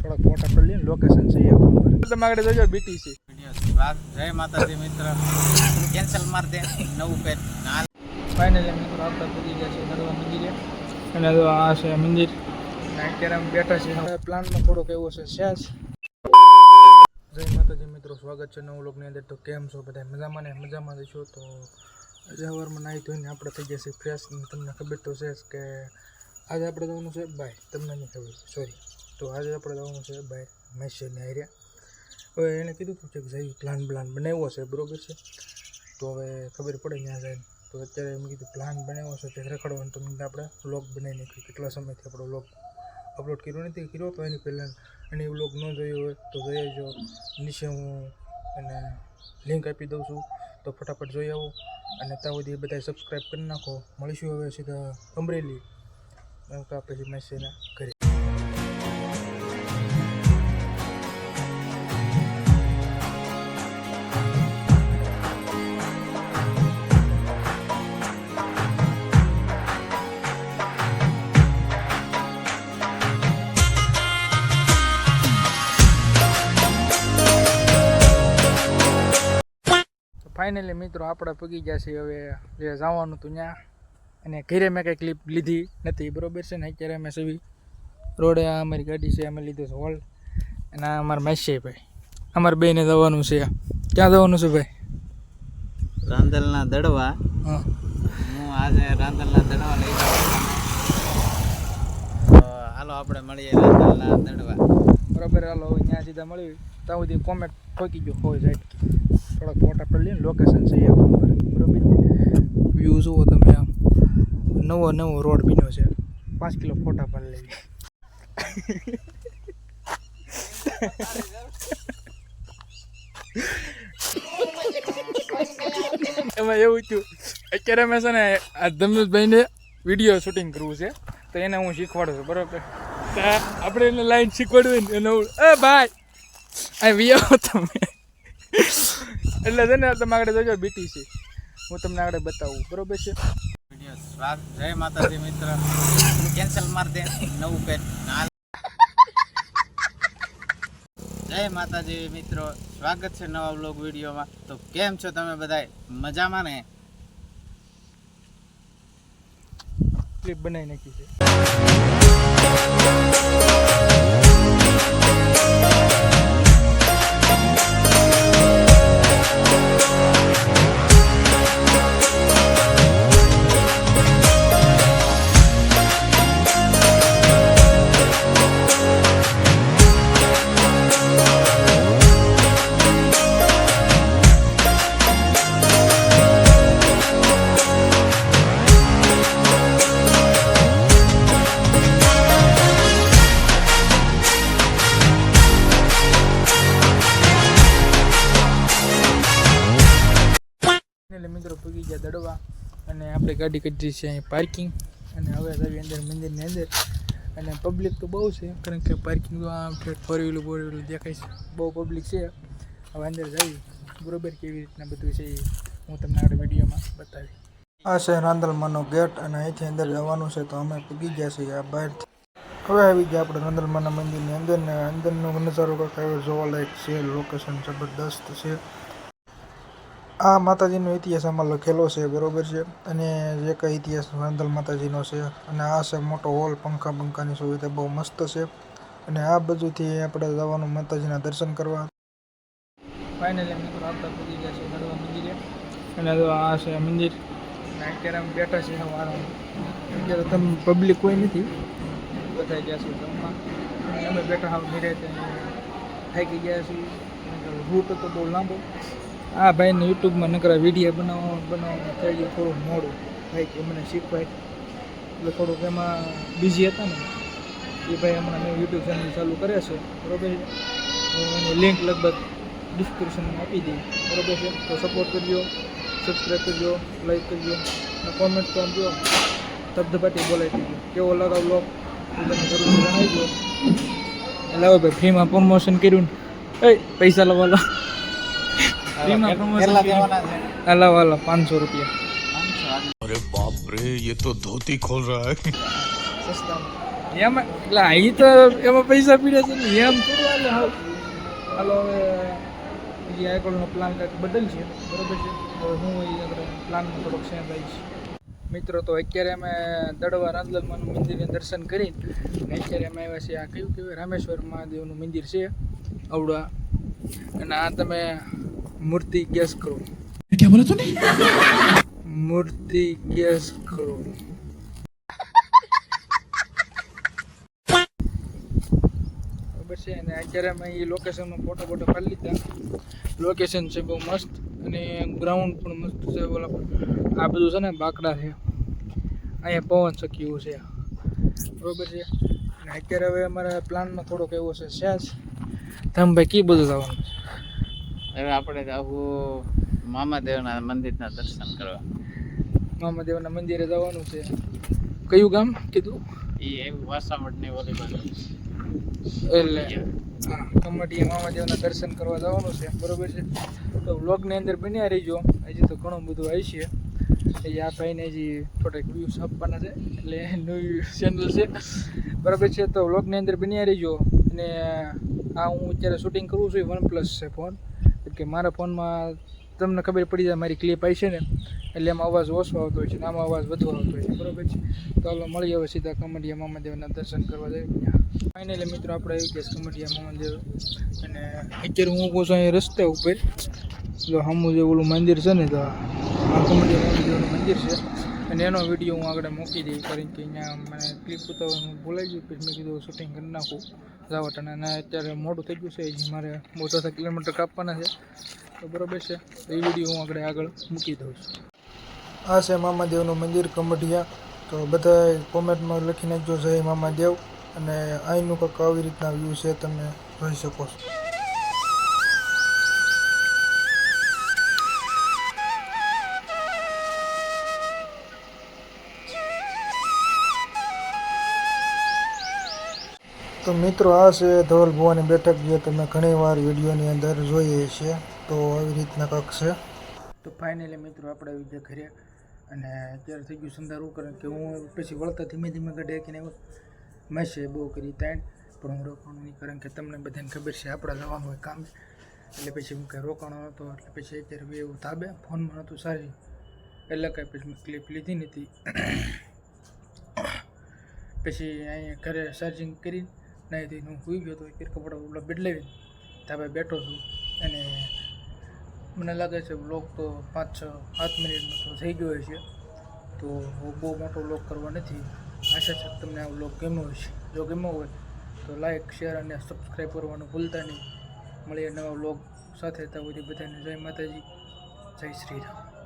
થોડાક ફોટા પડી લઈને લોકેશન છે એ તમે આગળ જોજો બીટીસી જય માતાજી મિત્ર કેન્સલ માર દે નવું પેજ ફાઇનલી મિત્રો આપણે પૂરી ગયા છે નરવા મંદિરે અને જો આ છે મંદિર અત્યારે અમે બેઠા છીએ પ્લાનમાં થોડોક એવો છે શેષ. જય માતાજી મિત્રો, સ્વાગત છે નવું લોકની અંદર. તો કેમ છો બધા? મજામાં ને? મજામાં જશો તો સવારમાં નાહી ધોઈને આપણે થઈ ગયા છીએ ફ્રેશ. તમને ખબર તો છે કે આજે આપણે જવાનું છે બાય, તમને નહીં ખબર સોરી. તો આજે આપણે જવાનું છે બાય મેસેજને હાર્યા. હવે એણે કીધું હતું કે જઈ પ્લાન બનાવ્યો છે, બરોબર છે. તો હવે ખબર પડે ત્યાં જાય. તો અત્યારે એમ કીધું પ્લાન બનાવ્યો છે તે રખડવાનું, તો મેં આપણે વ્લોગ બનાવી નાખ્યું. કેટલા સમયથી આપણો વ્લોગ અપલોડ કર્યો નથી કર્યો, તો એની પહેલાં અને એ વ્લોગ ન જોયો હોય તો જોઈ આવજો. નીચે હું એને લિંક આપી દઉં છું, તો ફટાફટ જોઈ આવો. અને ત્યાં સુધી બધા સબસ્ક્રાઈબ કરી નાખો. મળીશું હવે સીધા અમરેલી પછી મેસેજના ઘરે. ફાઇનલી મિત્રો આપણે પગી ગયા છીએ હવે જે જવાનું હતું ત્યાં. અને ઘરે મેં કંઈ ક્લિપ લીધી નથી, બરોબર છે ને. અત્યારે અમે સવી રોડે આ અમારી ગાડી છે, અમે લીધો છે હોલ્ડ. અને આ અમારા માસી ભાઈ, અમારે બેને જવાનું છે. ક્યાં જવાનું છે ભાઈ? રાંદલના દડવા. હા, હું આજે રાંદલના દડવા લઈ જાઉં. તો હાલો આપણે મળીએ રાંદલના દડવા. બરાબર, હાલો હવે ત્યાં સીધા મળી. ત્યાં સુધી કોમેન્ટ ઠોકી ગયો હોય જાય. થોડાક ફોટા પડી લઈને લોકેશન છે એ બરોબર. વ્યૂ જુઓ તમે, આમ નવો રોડ બન્યો છે. 5 કિલો ફોટા પાડી લેવી. એમાં એવું થયું, અત્યારે મેં છે ને આ ધનુષભાઈને વિડીયો શૂટિંગ કરવું છે, તો એને હું શીખવાડું છું, બરાબર. આપણે એને લાઈન શીખવાડવી ને એને એ ભાઈ આ વિયાવો તમે. એટલે છે ને તમે આગળ જોજો બીટીસી, હું તમને આગળ બતાવું, બરોબર છે. જય માતાજી મિત્ર, કેન્સલ માર દે નવું પેજ. જય માતાજી મિત્રો, સ્વાગત છે નવા વ્લોગ વિડીયોમાં. તો કેમ છો તમે બધા? મજામાં ને? ક્લિપ બનાવી નાખી છે. એટલે મિત્રો પૂગી ગયા દડવા, અને આપણે ગાડી કરી છે અહીં પાર્કિંગ. અને હવે આવી અંદર મંદિરની અંદર. અને પબ્લિક તો બહુ છે, કારણ કે પાર્કિંગ તો આમ ફોર વ્હીલું દેખાય છે, બહુ પબ્લિક છે. હવે અંદર જઈ બરોબર કેવી રીતના બધું છે એ હું તમને આગળ વિડીયોમાં બતાવી. આ છે રાંદલમાનો ગેટ, અને અહીંથી અંદર જવાનું છે. તો અમે પૂગી ગયા છીએ આ બહારથી. હવે આવી ગયા આપણે રાંદલમાના મંદિરની અંદર, ને અંદરનો નજારો કાંઈક આવ્યો જોવાલાયક છે. લોકેશન જબરદસ્ત છે. આ માતાજીનો ઇતિહાસ આમાં લખેલો છે, બરોબર છે. અને જે કંઈ ઇતિહાસ રાંદલ માતાજીનો છે. અને આ છે મોટો હોલ, પંખાની સુવિધા બહુ મસ્ત છે. અને આ બધુંથી આપણે જવાનું માતાજીના દર્શન કરવા. ફાઇનલી મિત્રો આપણે પૂરી ગયા છે નરવા મંદિરે. અને જો આ છે મંદિર. અત્યારે અમે બેઠા છીએ અત્યારે તમે પબ્લિક કોઈ નથી, બધા ગયા છે જમવા. અને અમે બેઠા હાવ નિરાતે થાકી ગયા છીએ. રૂટ તો બહુ લાંબો. આ ભાઈને યુટ્યુબમાં નકરા વિડીયો બનાવવામાં થઈ ગયું થોડું મોડું ભાઈ, કે મને શીખવાય એટલે થોડુંક એમાં બિઝી હતા ને. એ ભાઈ હમણાં મેં યુટ્યુબ ચેનલ ચાલુ કરે છે, બરોબર. હું એની લિંક લગભગ ડિસ્ક્રિપ્શનમાં આપી દઈ, બરોબર છે. તો સપોર્ટ કરજો, સબસ્ક્રાઈબ કરજો, લાઈક કરજો, અને કોમેન્ટ તો આપજો. ધબધબાટી બોલાવી દીધું કેવો લગાવ લો એ તમે જરૂર જણાવજો. એટલે હવે ભાઈ ફ્રીમાં પ્રમોશન કર્યું ને, પૈસા લવાલો अल्लाह वाला 500 रुपया। अरे बाप रे, ये तो धोती खोल रहा है। सस्ता એમાં એટલે અહીં તો એમાં પૈસા પીડે છે ને એમ થોડું હાલે હાવ. હાલો હવે એ આગળનો પ્લાન કંઈક બદલશે બરોબર છે. હવે હું એ આપણે પ્લાનમાં થોડોક ચેન્જ આવીશ. મિત્રો તો અત્યારે અમે દડવા રાંદલમાનું મંદિરના દર્શન કરી અને અત્યારે અમે આવ્યા છીએ આ કયું કહેવાય રામેશ્વર મહાદેવનું મંદિર છે આવડા. અને આ તમે મૂર્તિ ગેસ કરો. क्या बोला तूने? મૂર્તિ ગેસ કરો. બરાબર છે. અને અત્યારે અમે એ લોકેશનનો ફોટો પાડી લીધા. લોકેશન છે બહુ મસ્ત અને ગ્રાઉન્ડ પણ મસ્ત છે. બોલા આ બધું છે ને બાકડા છે. અહીંયા પવન શક્યું છે બરાબર છે. અને અત્યારે હવે અમારા પ્લાનમાં થોડોક એવો છે સેસ ધમભાઈ કી બધું જવાનું હવે આપણે આવું મામાદેવના મંદિરના દર્શન કરવા. મામાદેવના મંદિરે જવાનું છે. કયું ગામ કીધું? એ એવું વાસામઠની ઓલી બાજુ. એટલે હા કમટિયા મામાદેવના દર્શન કરવા જવાનું છે બરોબર છે. તો વ્લોગની અંદર બન્યા રહીજો. હજી તો ઘણું બધું આવી છે. હજી આ ભાઈને હજી થોડાક વ્યૂઝ આપવાના છે એટલે નવી ચેનલ છે બરાબર છે. તો વ્લોગની અંદર બન્યા રહીજો. અને આ હું અત્યારે શૂટિંગ કરું છું OnePlus છે ફોન. કે મારા ફોનમાં તમને ખબર પડી જાય મારી ક્લિપ આવી છે ને એટલે એમાં અવાજ ઓછો આવતો હોય છે ને આમાં અવાજ વધુ આવતો હોય છે બરાબર છે. તો હાલો મળી હવે સીધા કમટિયા મામાદેવના દર્શન કરવા જઈએ. ફાઇનલી મિત્રો આપણે આવી ગયા કમટિયા મામાદેવ. અને અત્યારે હું ઊભો છું અહીં રસ્તા ઉપર. જો સામું જે ઓલું મંદિર છે ને તો આ કમટિયા મામાદેવનું મંદિર છે. અને એનો વિડીયો હું આગળ મૂકી દઈશ કારણ કે અહીંયા મને ક્લિપ ઉતારવાનું ભૂલાઈ ગયું. પછી મેં કીધું શૂટિંગ કરી નાખું જાવટ. અને અત્યારે મોડું થઈ ગયું છે હજી મારે 50 કિલોમીટર કાપવાના છે તો બરાબર છે. એ વિડીયો હું આગળ મૂકી દઉં છું. આ છે મામાદેવનું મંદિર કમટિયા. તો બધા કોમેન્ટમાં લખી નાખજો જય મામાદેવ. અને અહીંનું કંઈક આવી રીતના વ્યૂ છે તમે જોઈ શકો છો. તો મિત્રો આ છે ધવલ ભુવાની બેઠક જે તમે ઘણીવાર વિડીયોની અંદર જોઈએ છીએ. તો આવી રીતના કંઈક છે. તો ફાઇનલી મિત્રો આપણે આવી ગયા ઘરે. અને અત્યારે થઈ ગયું સંધારું કારણ કે હું પછી વળતા ધીમે ધીમે ગઢે કે મેસે બહુ કરી તાણ પણ હું રોકાણું નહીં કારણ કે તમને બધાને ખબર છે આપણે જવાનું હોય કામ એટલે પછી હું કંઈ રોકાણો નહોતો. એટલે પછી અત્યારે બે એવું તાબે ફોનમાં નહોતું સારી એટલે કાંઈ પછી મેં ક્લિપ લીધી નથી. પછી અહીંયા ઘરે ચાર્જિંગ કરી નહીં થઈને હું સૂઈ ગયો હતો. એક કપડાં બપડા બદલાવીને ધાબે બેઠો છું. અને મને લાગે છે વ્લોગ તો 5-7 મિનિટનો તો થઈ ગયો છે. તો હું બહુ મોટો વ્લોગ કરવા નથી. આશા છે કે તમને આ વ્લોગ ગમ્યો હશે. જો ગમ્યો હોય તો લાઈક શેર અને સબસ્ક્રાઈબ કરવાનું ભૂલતા નહીં. મળીએ નવા વ્લોગ સાથે. ત્યાં સુધી બધાને જય માતાજી, જય શ્રી રામ.